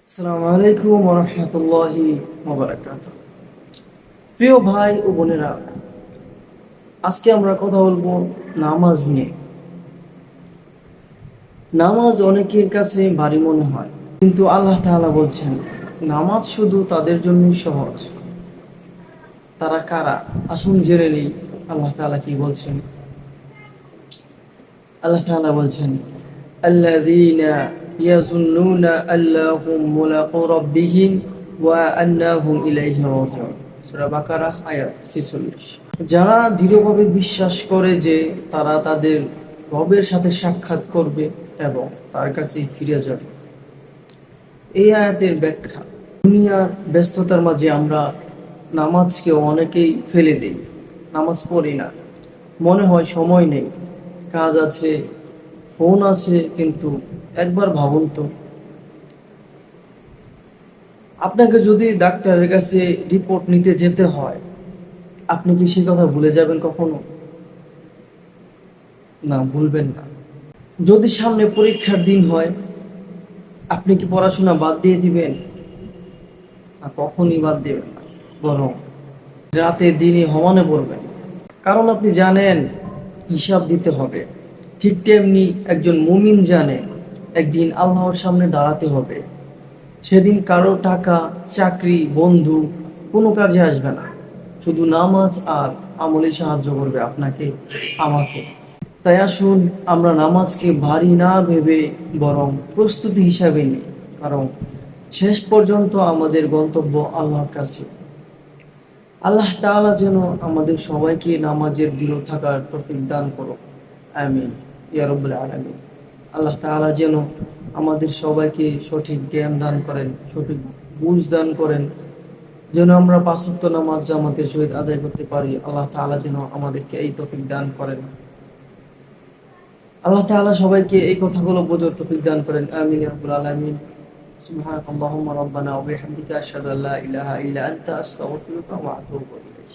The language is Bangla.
আসসালামু আলাইকুম ওয়া রাহমাতুল্লাহি ওয়া বারাকাতুহু। প্রিয় ভাই ও বোনেরা, আজকে আমরা কথা বলবো নামাজ নিয়ে। নামাজ অনেকের কাছে ভারী মনে হয়, কিন্তু আল্লাহ তাআলা বলছেন নামাজ শুধু তাদের জন্যই সহজ। তারা কারা? আসুন জেনে নিই আল্লাহ তাআলা কি বলছেন। আল্লাহ তাআলা বলছেন আল্লাযীনা ইয়াযুন্নুনা আল্লাহুম মুলাকু রাব্বিহিম ওয়া আন্নাহুম ইলাইহি রাজিউন। সূরা বাকারা আয়াত ৪৬। যারা দৃঢ়ভাবে বিশ্বাস করে যে তারা তাদের রবের সাথে সাক্ষাৎ করবে এবং তার কাছে ফিরে যাবে। এই আয়াতের ব্যাখ্যা: দুনিয়ার ব্যস্ততার মাঝে আমরা নামাজকে অনেকেই ফেলে দিই, নামাজ পড়ি না, মনে হয় সময় নেই, কাজ আছে, ফোন আছে। কিন্তু একবার ভাবুন তো, আপনাকে যদি ডাক্তারের কাছে রিপোর্ট নিতে যেতে হয়, আপনি কি সে কথা ভুলে যাবেন কখনো? না, ভুলবেন না। যদি সামনে পরীক্ষার দিন হয়, আপনি কি পড়াশোনা বাদ দিয়ে দিবেন? না, কখনই বাদ দিবেন না, বরং রাতে দিনে সমানে পড়বেন। কারণ আপনি জানেন হিসাব দিতে হবে। ঠিক তেমনি একজন মুমিন জানে একদিন আল্লাহর সামনে দাঁড়াতে হবে। সেদিন কারো টাকা, চাকরি, বন্ধু কোনো কাজে আসবে না। শুধু নামাজ আর আমলে সাহায্য করবে আপনাকে, আমাকে। তাই আসুন আমরা নামাজকে ভারী না ভেবে বরং প্রস্তুতি হিসাবে নিই, কারণ শেষ পর্যন্ত আমাদের গন্তব্য আল্লাহর কাছে। আল্লাহ তাআলা যেন আমাদের সবাইকে নামাজের দৃঢ় থাকার তৌফিক দান করুন। আমিন ইয়া রাব্বুল আলামিন। আল্লাহ তাআলা যেন আমাদের সবাইকে সঠিক জ্ঞান দান করেন, সঠিক বুঝ দান করেন, যেন আমরা পাঁচ ওয়াক্ত নামাজ জামাতের সহিত আদায় করতে পারি। আল্লাহ তাআলা যেন আমাদেরকে এই তৌফিক দান করেন। আল্লাহ তাআলা সবাইকে এই কথাগুলো বোঝার তৌফিক দান করেন। আমিন ইয়া রাব্বুল আলামিন। সুবহানাকাল্লাহুম্মা রাব্বানা ওয়া বিহামদিকা আশহাদু আল্লা ইলাহা ইল্লা আনতা আস্তাগফিরুকা ওয়া আতুবু ইলাইক।